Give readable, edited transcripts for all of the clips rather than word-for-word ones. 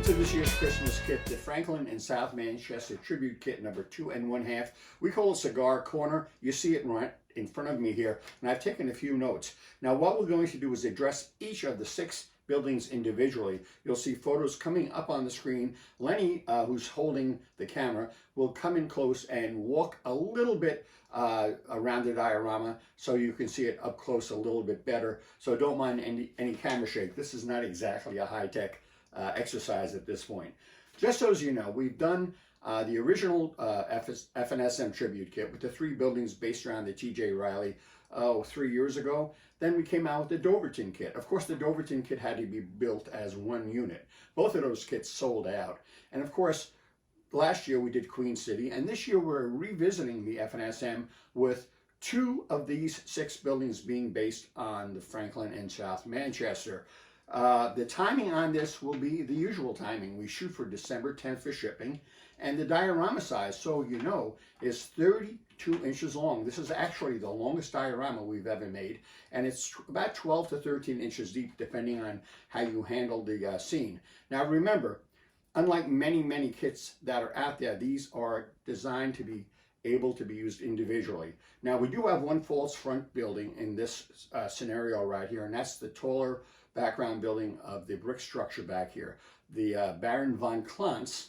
Welcome to this year's Christmas kit, the Franklin and South Manchester Tribute Kit number 2 1/2. We call it Cigar Corner. You see it right in front of me here, and I've taken a few notes. Now what we're going to do is address each of the 6 buildings individually. You'll see photos coming up on the screen. Lenny, who's holding the camera, will come in close and walk a little bit around the diorama so you can see it up close a little bit better. So don't mind any camera shake. This is not exactly a high-tech exercise at this point. Just so as you know, we've done the original Fsm Tribute Kit with the 3 buildings based around the T.J. Riley 3 years ago. Then we came out with the Doverton kit. Of course, the Doverton kit had to be built as one unit. Both of those kits sold out. And of course, last year we did Queen City, and this year we're revisiting the F&SM with 2 of these 6 buildings being based on the Franklin and South Manchester. The timing on this will be the usual timing. We shoot for December 10th for shipping, and the diorama size, so you know, is 32 inches long. This is actually the longest diorama we've ever made, and it's about 12 to 13 inches deep, depending on how you handle the scene. Now remember, unlike many kits that are out there, these are designed to be able to be used individually. Now we do have one false front building in this scenario right here, and that's the taller background building of the brick structure back here, the Baron von Klantz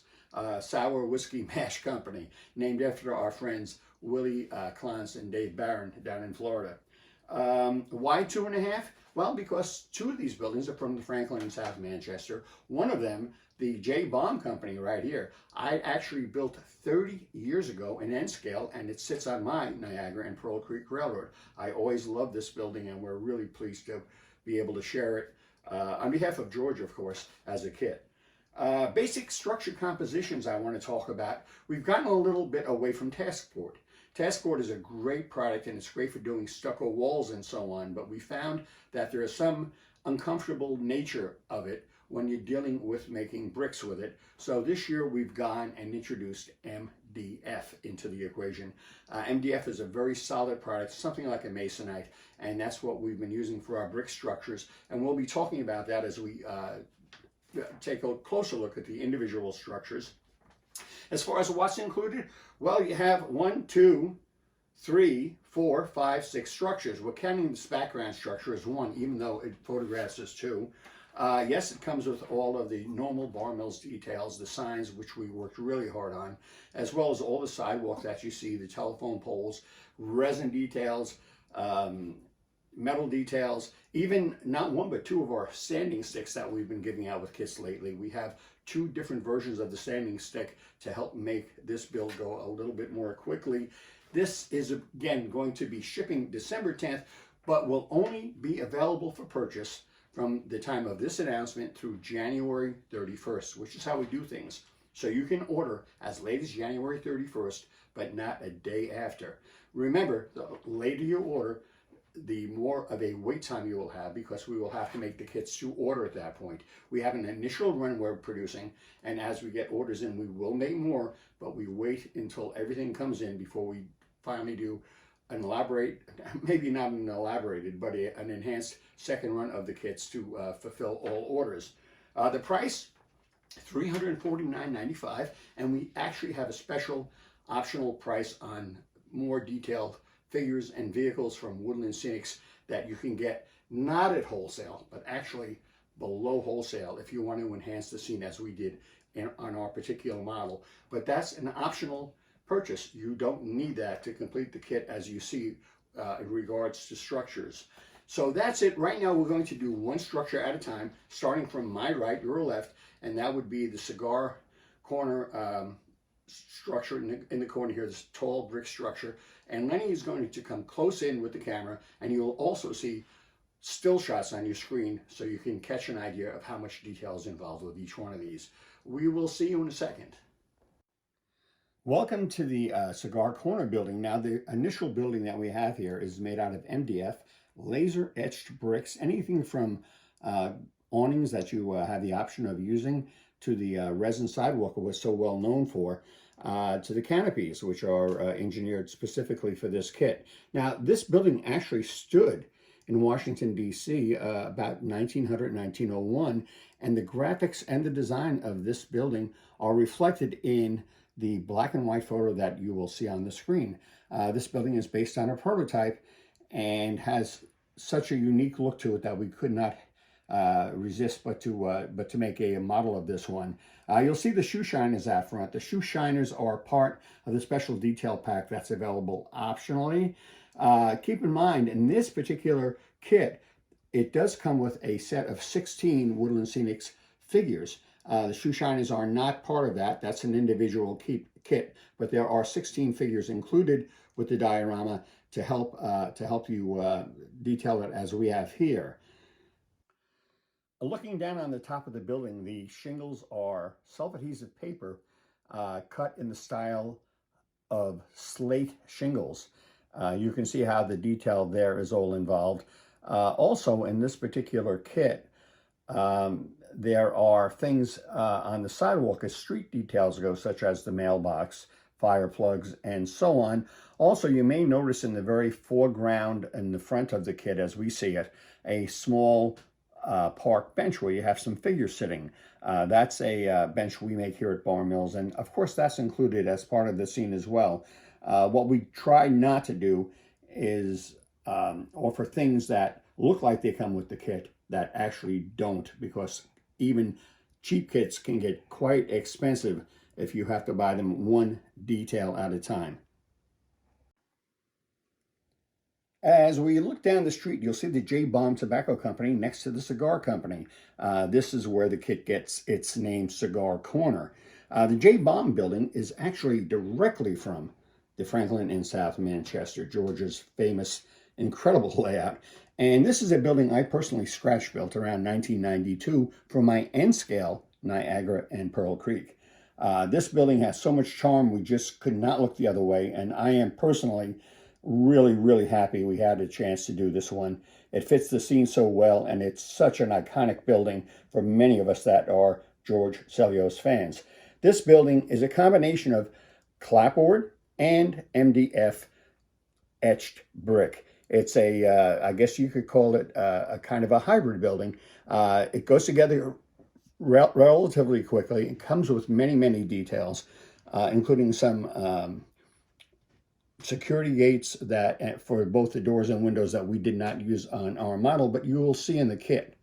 Sour Whiskey Mash Company, named after our friends Willie Klantz and Dave Barron down in Florida. Why 2 1/2? Well, because 2 of these buildings are from the Franklin and South Manchester. One of them, the J. Baum Company right here, I actually built 30 years ago in N scale, and it sits on my Niagara and Pearl Creek Railroad. I always loved this building, and we're really pleased to be able to share it on behalf of George, of course, as a kit. Basic structure compositions I want to talk about. We've gotten a little bit away from taskboard. Taskboard is a great product, and it's great for doing stucco walls and so on, but we found that there is some uncomfortable nature of it when you're dealing with making bricks with it. So this year we've gone and introduced MDF into the equation. MDF is a very solid product, something like a masonite, and that's what we've been using for our brick structures, and we'll be talking about that as we take a closer look at the individual structures. As far as what's included, well, you have 1, 2, 3, 4, 5, 6 structures. We're counting this background structure as 1, even though it photographs as 2. Yes, it comes with all of the normal bar mills details, the signs, which we worked really hard on, as well as all the sidewalk that you see, the telephone poles, resin details, metal details, even not 1 but 2 of our standing sticks that we've been giving out with kits lately. We have 2 different versions of the standing stick to help make this build go a little bit more quickly. This is again going to be shipping December 10th, but will only be available for purchase from the time of this announcement through January 31st, which is how we do things. So you can order as late as January 31st, but not a day after. Remember, the later you order, the more of a wait time you will have, because we will have to make the kits to order at that point. We have an initial run we're producing, and as we get orders in, we will make more, but we wait until everything comes in before we finally do an elaborate, maybe not an elaborated, but an enhanced second run of the kits to fulfill all orders. The price, $349.95, and we actually have a special optional price on more detailed figures and vehicles from Woodland Scenics that you can get not at wholesale, but actually below wholesale if you want to enhance the scene as we did on our particular model. But that's an optional purchase. You don't need that to complete the kit, as you see in regards to structures. So that's it. Right now we're going to do 1 structure at a time, starting from my right, your left, and that would be the Cigar Corner structure in the corner here, this tall brick structure. And Lenny is going to come close in with the camera, and you'll also see still shots on your screen so you can catch an idea of how much detail is involved with each one of these. We will see you in a second. Welcome to the Cigar Corner building. Now, the initial building that we have here is made out of MDF, laser etched bricks, anything from awnings that you have the option of using, to the resin sidewalk we're so well known for, to the canopies, which are engineered specifically for this kit. Now, this building actually stood in Washington, D.C., about 1900, 1901, and the graphics and the design of this building are reflected in the black and white photo that you will see on the screen. This building is based on a prototype and has such a unique look to it that we could not resist but to make a model of this one. You'll see the shoe shiners out front. The shoe shiners are part of the special detail pack that's available optionally. Keep in mind, in this particular kit, it does come with a set of 16 Woodland Scenics figures. The shoe shiners are not part of that. That's an individual kit, but there are 16 figures included with the diorama to help you detail it as we have here. Looking down on the top of the building, the shingles are self-adhesive paper cut in the style of slate shingles. You can see how the detail there is all involved. Also, in this particular kit, there are things on the sidewalk as street details go, such as the mailbox, fire plugs, and so on. Also, you may notice in the very foreground in the front of the kit, as we see it, a small park bench where you have some figures sitting. That's a bench we make here at Bar Mills, and of course that's included as part of the scene as well. What we try not to do is offer things that look like they come with the kit that actually don't, because even cheap kits can get quite expensive if you have to buy them one detail at a time. As we look down the street, you'll see the J. Bomb Tobacco Company next to the Cigar Company. This is where the kit gets its name, Cigar Corner. The J. Bomb building is actually directly from the Franklin in South Manchester, George's famous, incredible layout. And this is a building I personally scratch built around 1992 for my N-scale Niagara and Pearl Creek. This building has so much charm, we just could not look the other way, and I am personally really happy we had a chance to do this one. It fits the scene so well, and it's such an iconic building for many of us that are George Sellios fans. This building is a combination of clapboard and MDF etched brick. It's a, I guess you could call it a kind of a hybrid building. It goes together relatively quickly. It comes with many details, including some security gates that for both the doors and windows that we did not use on our model, but you will see in the kit.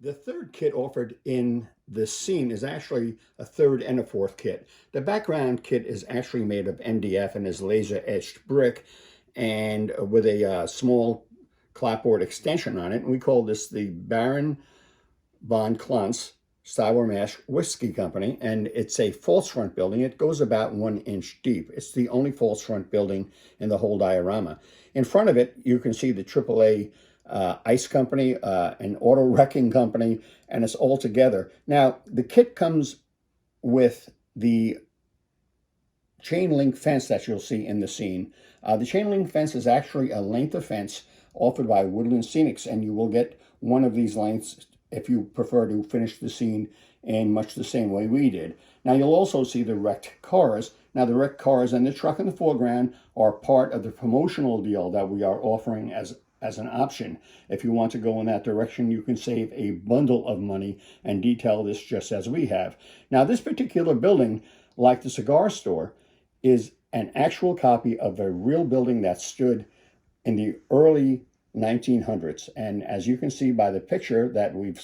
The third kit offered in the scene is actually a third and a fourth kit. The background kit is actually made of MDF and is laser etched brick, and with a small clapboard extension on it. And we call this the Baron von Klantz Stywar Mash Whiskey Company, and it's a false front building. It goes about 1 inch deep. It's the only false front building in the whole diorama. In front of it, you can see the AAA ice company, an auto wrecking company, and it's all together. Now, the kit comes with the chain link fence that you'll see in the scene. The chain link fence is actually a length of fence offered by Woodland Scenics, and you will get one of these lengths if you prefer to finish the scene in much the same way we did. Now, you'll also see the wrecked cars. Now, the wrecked cars and the truck in the foreground are part of the promotional deal that we are offering as an option. If you want to go in that direction, you can save a bundle of money and detail this just as we have. Now, this particular building, like the cigar store, is an actual copy of a real building that stood in the early 1900s. And as you can see by the picture that we've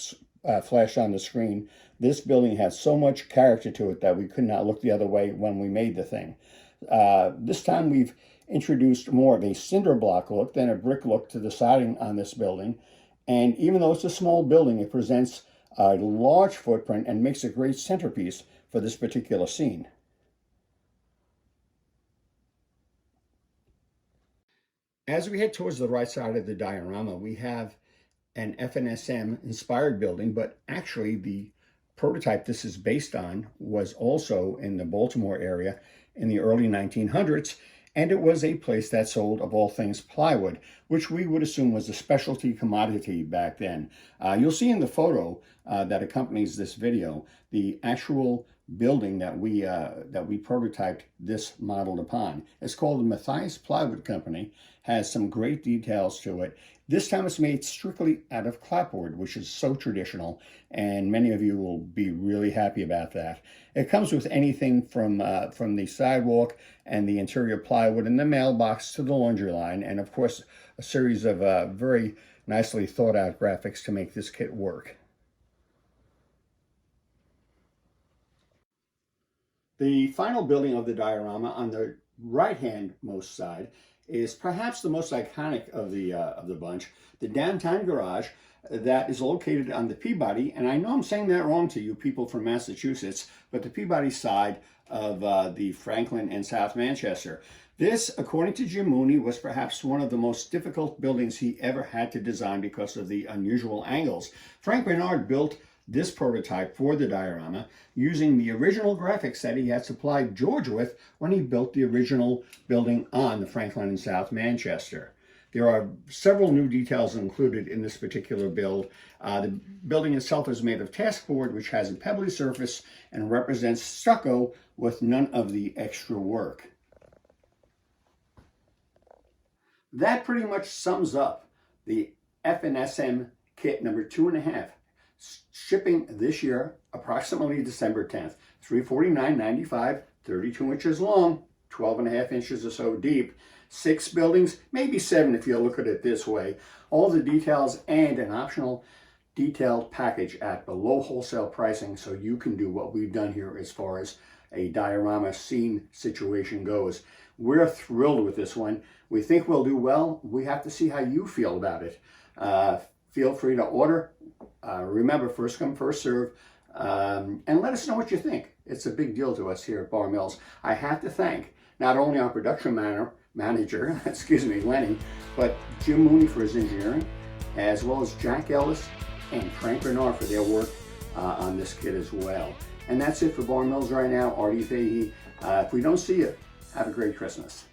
flashed on the screen, this building has so much character to it that we could not look the other way when we made the thing. This time we've introduced more of a cinder block look than a brick look to the siding on this building. And even though it's a small building, it presents a large footprint and makes a great centerpiece for this particular scene. As we head towards the right side of the diorama, we have an FNSM inspired building, but actually the prototype this is based on was also in the Baltimore area in the early 1900s, and it was a place that sold, of all things, plywood, which we would assume was a specialty commodity back then. You'll see in the photo that accompanies this video the actual building that we prototyped this modeled upon. It's called the Matthias Plywood Company, has some great details to it. This time it's made strictly out of clapboard, which is so traditional, and many of you will be really happy about that. It comes with anything from the sidewalk and the interior plywood and the mailbox to the laundry line, and of course a series of very nicely thought out graphics to make this kit work. The final building of the diorama on the right-hand most side is perhaps the most iconic of the bunch, the downtown garage that is located on the Peabody, and I know I'm saying that wrong to you people from Massachusetts, but the Peabody side of the Franklin and South Manchester. This, according to Jim Mooney, was perhaps one of the most difficult buildings he ever had to design because of the unusual angles. Frank Bernard built this prototype for the diorama using the original graphics that he had supplied George with when he built the original building on the Franklin and South Manchester. There are several new details included in this particular build. The building itself is made of task board, which has a pebbly surface and represents stucco with none of the extra work. That pretty much sums up the F&SM kit number 2.5. Shipping this year, approximately December 10th. $349.95, 32 inches long, 12.5 inches or so deep, 6 buildings, maybe 7 if you look at it this way. All the details and an optional detailed package at below wholesale pricing, so you can do what we've done here as far as a diorama scene situation goes. We're thrilled with this one. We think we'll do well. We have to see how you feel about it. Feel free to order. Remember, first come, first serve, and let us know what you think. It's a big deal to us here at Bar Mills. I have to thank not only our production manager, excuse me, Lenny, but Jim Mooney for his engineering, as well as Jack Ellis and Frank Bernard for their work on this kit as well. And that's it for Bar Mills right now. Artie Fahey. If we don't see you, have a great Christmas.